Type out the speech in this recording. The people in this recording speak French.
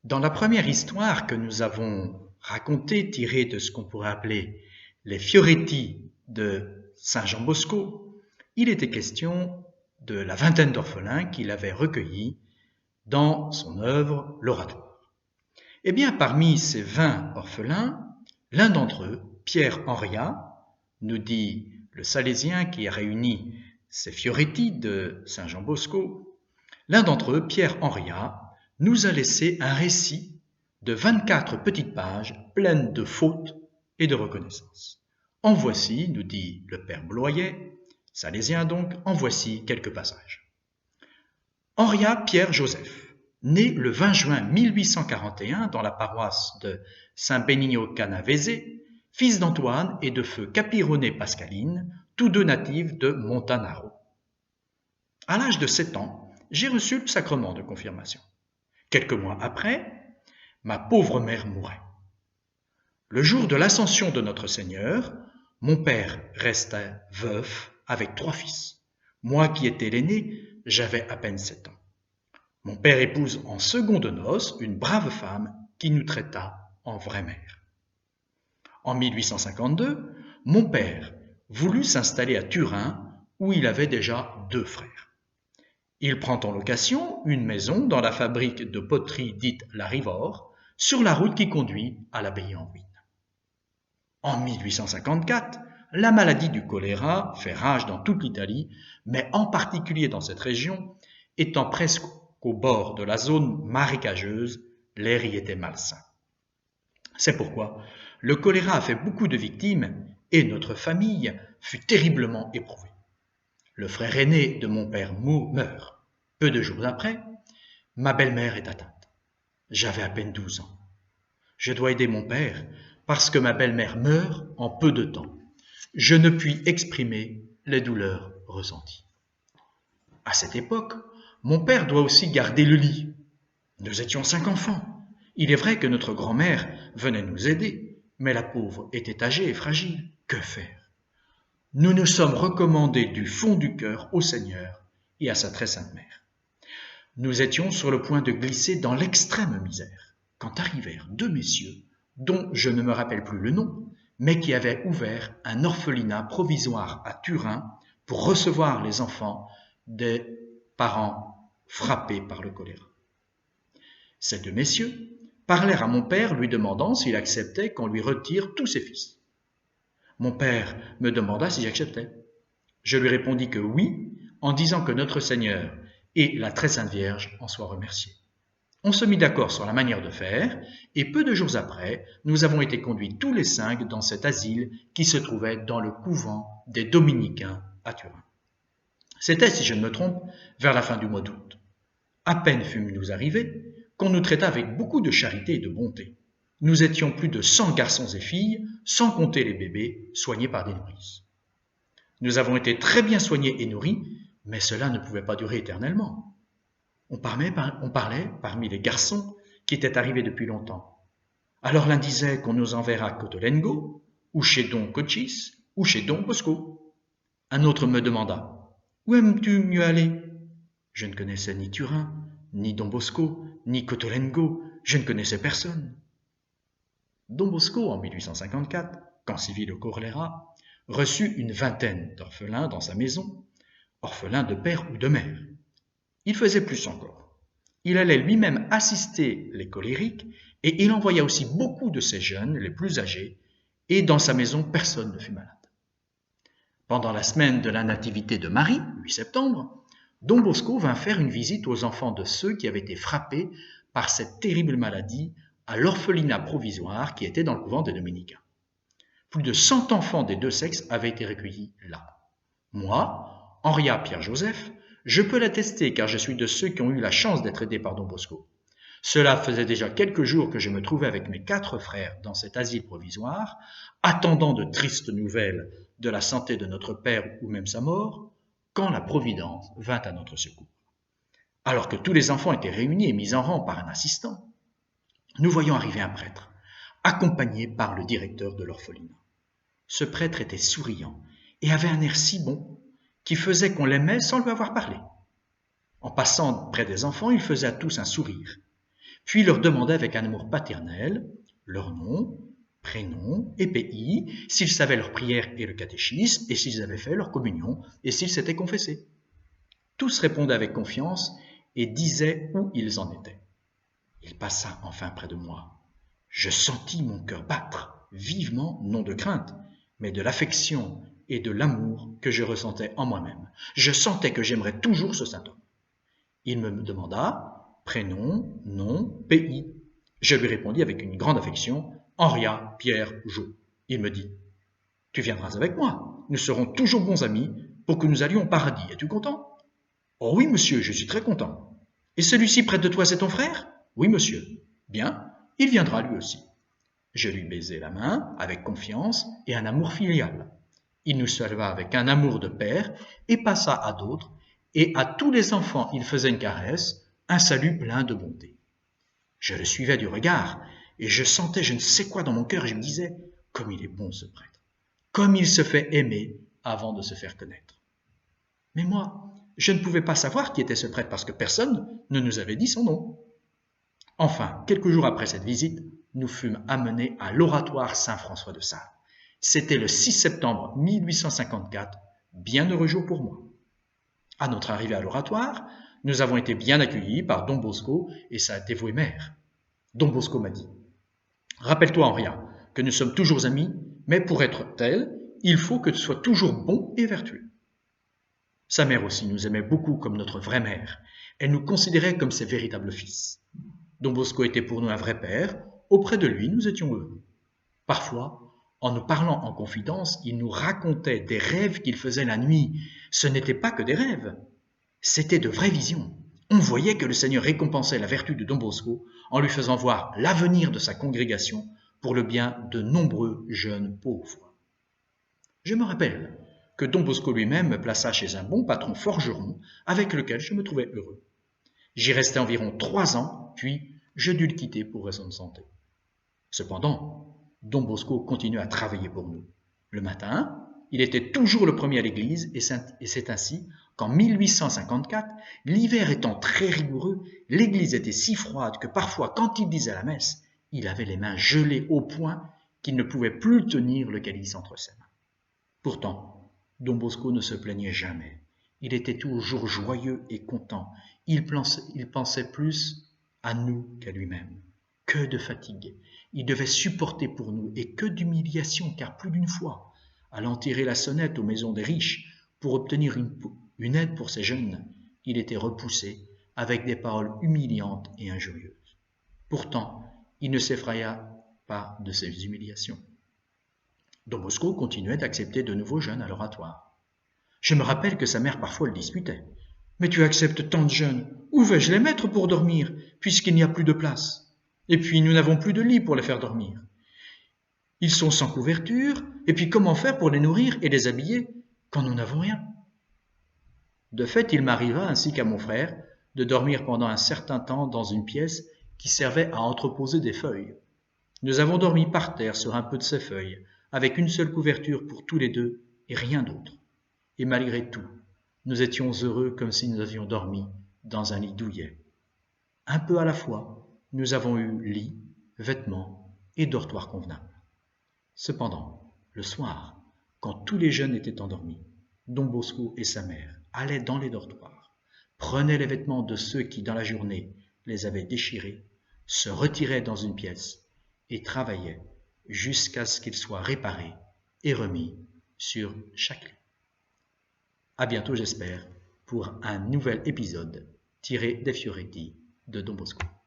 Dans la première histoire que nous avons racontée, tirée de ce qu'on pourrait appeler les Fioretti de Saint Jean Bosco, il était question de la vingtaine d'orphelins qu'il avait recueillis dans son œuvre l'Oratoire. Eh bien, parmi ces 20 orphelins, l'un d'entre eux, Pierre Henriat, nous dit le Salésien qui a réuni ces Fioretti de Saint Jean Bosco, l'un d'entre eux, Pierre Henriat, nous a laissé un récit de 24 petites pages pleines de fautes et de reconnaissances. En voici, nous dit le père Bloyet, salésien donc, en voici quelques passages. Henriat Pierre Joseph, né le 20 juin 1841 dans la paroisse de Saint-Benigno Canavese, fils d'Antoine et de feu Capironé Pascaline, tous deux natifs de Montanaro. À l'âge de 7 ans, j'ai reçu le sacrement de confirmation. Quelques mois après, ma pauvre mère mourait. Le jour de l'ascension de notre Seigneur, mon père resta veuf avec 3 fils. Moi qui étais l'aîné, j'avais à peine 7 ans. Mon père épouse en seconde noces une brave femme qui nous traita en vraie mère. En 1852, mon père voulut s'installer à Turin où il avait déjà 2 frères. Il prend en location une maison dans la fabrique de poterie dite la Rivore, sur la route qui conduit à l'abbaye en ruine. En 1854, la maladie du choléra fait rage dans toute l'Italie, mais en particulier dans cette région, étant presque au bord de la zone marécageuse, l'air y était malsain. C'est pourquoi le choléra a fait beaucoup de victimes et notre famille fut terriblement éprouvée. Le frère aîné de mon père meurt. Peu de jours après, ma belle-mère est atteinte. J'avais à peine 12 ans. Je dois aider mon père parce que ma belle-mère meurt en peu de temps. Je ne puis exprimer les douleurs ressenties. À cette époque, mon père doit aussi garder le lit. Nous étions 5 enfants. Il est vrai que notre grand-mère venait nous aider, mais la pauvre était âgée et fragile. Que faire? Nous nous sommes recommandés du fond du cœur au Seigneur et à sa très sainte mère. Nous étions sur le point de glisser dans l'extrême misère, quand arrivèrent 2 messieurs, dont je ne me rappelle plus le nom, mais qui avaient ouvert un orphelinat provisoire à Turin pour recevoir les enfants des parents frappés par le choléra. Ces 2 messieurs parlèrent à mon père lui demandant s'il acceptait qu'on lui retire tous ses fils. Mon père me demanda si j'acceptais. Je lui répondis que oui, en disant que notre Seigneur et la très sainte Vierge en soient remerciés. On se mit d'accord sur la manière de faire, et peu de jours après, nous avons été conduits tous les 5 dans cet asile qui se trouvait dans le couvent des Dominicains à Turin. C'était, si je ne me trompe, vers la fin du mois d'août. À peine fûmes-nous arrivés qu'on nous traita avec beaucoup de charité et de bonté. Nous étions plus de 100 garçons et filles, sans compter les bébés, soignés par des nourrices. Nous avons été très bien soignés et nourris, mais cela ne pouvait pas durer éternellement. On parlait parmi les garçons qui étaient arrivés depuis longtemps. Alors l'un disait qu'on nous enverra à Cotolengo, ou chez Don Cochis, ou chez Don Bosco. Un autre me demanda « Où aimes-tu mieux aller ?» Je ne connaissais ni Turin, ni Don Bosco, ni Cotolengo, je ne connaissais personne. Don Bosco, en 1854, quand sévit le choléra, reçut une vingtaine d'orphelins dans sa maison, orphelins de père ou de mère. Il faisait plus encore. Il allait lui-même assister les colériques et il envoya aussi beaucoup de ses jeunes, les plus âgés, et dans sa maison, personne ne fut malade. Pendant la semaine de la Nativité de Marie, 8 septembre, Don Bosco vint faire une visite aux enfants de ceux qui avaient été frappés par cette terrible maladie à l'orphelinat provisoire qui était dans le couvent des Dominicains. Plus de 100 enfants des 2 sexes avaient été recueillis là. Moi, Henriat Pierre Joseph, je peux l'attester car je suis de ceux qui ont eu la chance d'être aidés par Don Bosco. Cela faisait déjà quelques jours que je me trouvais avec mes 4 frères dans cet asile provisoire, attendant de tristes nouvelles de la santé de notre père ou même sa mort, quand la Providence vint à notre secours. Alors que tous les enfants étaient réunis et mis en rang par un assistant, nous voyons arriver un prêtre, accompagné par le directeur de l'orphelinat. Ce prêtre était souriant et avait un air si bon qui faisait qu'on l'aimait sans lui avoir parlé. En passant près des enfants, il faisait à tous un sourire. puis leur demandait avec un amour paternel leur nom, prénom et pays, s'ils savaient leur prière et le catéchisme, et s'ils avaient fait leur communion, et s'ils s'étaient confessés. Tous répondaient avec confiance et disaient où ils en étaient. Il passa enfin près de moi. Je sentis mon cœur battre, vivement, non de crainte, mais de l'affection et de l'amour que je ressentais en moi-même. Je sentais que j'aimerais toujours ce saint homme. Il me demanda prénom, nom, pays. Je lui répondis avec une grande affection, Henria, Pierre, Jo. Il me dit, tu viendras avec moi, nous serons toujours bons amis pour que nous allions au paradis. Es-tu content? Oh oui, monsieur, je suis très content. Et celui-ci près de toi, c'est ton frère? Oui, monsieur. Bien, il viendra lui aussi. Je lui baisai la main avec confiance et un amour filial. Il nous salua avec un amour de père et passa à d'autres, et à tous les enfants il faisait une caresse, un salut plein de bonté. Je le suivais du regard, et je sentais je ne sais quoi dans mon cœur, et je me disais, comme il est bon ce prêtre, comme il se fait aimer avant de se faire connaître. Mais moi, je ne pouvais pas savoir qui était ce prêtre parce que personne ne nous avait dit son nom. Enfin, quelques jours après cette visite, nous fûmes amenés à l'oratoire Saint-François de Sales. C'était le 6 septembre 1854, bien heureux jour pour moi. À notre arrivée à l'oratoire, nous avons été bien accueillis par Don Bosco et sa dévouée mère. Don Bosco m'a dit « Rappelle-toi, Henria, que nous sommes toujours amis, mais pour être tel, il faut que tu sois toujours bon et vertueux. » Sa mère aussi nous aimait beaucoup comme notre vraie mère. Elle nous considérait comme ses véritables fils. Don Bosco était pour nous un vrai père. Auprès de lui, nous étions heureux. Parfois, en nous parlant en confidence, il nous racontait des rêves qu'il faisait la nuit. Ce n'étaient pas que des rêves, c'était de vraies visions. On voyait que le Seigneur récompensait la vertu de Don Bosco en lui faisant voir l'avenir de sa congrégation pour le bien de nombreux jeunes pauvres. Je me rappelle que Don Bosco lui-même me plaça chez un bon patron forgeron avec lequel je me trouvais heureux. J'y restai environ 3 ans, puis je dus le quitter pour raison de santé. Cependant, Don Bosco continuait à travailler pour nous. Le matin, il était toujours le premier à l'église et c'est ainsi qu'en 1854, l'hiver étant très rigoureux, l'église était si froide que parfois, quand il disait la messe, il avait les mains gelées au point qu'il ne pouvait plus tenir le calice entre ses mains. Pourtant, Don Bosco ne se plaignait jamais. Il était toujours joyeux et content. Il pensait plus à nous qu'à lui-même. Que de fatigue! Il devait supporter pour nous, et que d'humiliation, car plus d'une fois, allant tirer la sonnette aux maisons des riches pour obtenir une aide pour ces jeunes, il était repoussé avec des paroles humiliantes et injurieuses. Pourtant, il ne s'effraya pas de ces humiliations. Don Bosco continuait d'accepter de nouveaux jeunes à l'oratoire. Je me rappelle que sa mère parfois le disputait. « Mais tu acceptes tant de jeunes, où vais-je les mettre pour dormir, puisqu'il n'y a plus de place ? Et puis nous n'avons plus de lit pour les faire dormir. Ils sont sans couverture, et puis comment faire pour les nourrir et les habiller quand nous n'avons rien ?» De fait, il m'arriva, ainsi qu'à mon frère, de dormir pendant un certain temps dans une pièce qui servait à entreposer des feuilles. Nous avons dormi par terre sur un peu de ces feuilles, avec une seule couverture pour tous les deux et rien d'autre. Et malgré tout, nous étions heureux comme si nous avions dormi dans un lit douillet. Un peu à la fois, nous avons eu lit, vêtements et dortoir convenables. Cependant, le soir, quand tous les jeunes étaient endormis, Don Bosco et sa mère allaient dans les dortoirs, prenaient les vêtements de ceux qui, dans la journée, les avaient déchirés, se retiraient dans une pièce et travaillaient jusqu'à ce qu'ils soient réparés et remis sur chaque lit. À bientôt, j'espère, pour un nouvel épisode tiré des Fioretti de Don Bosco.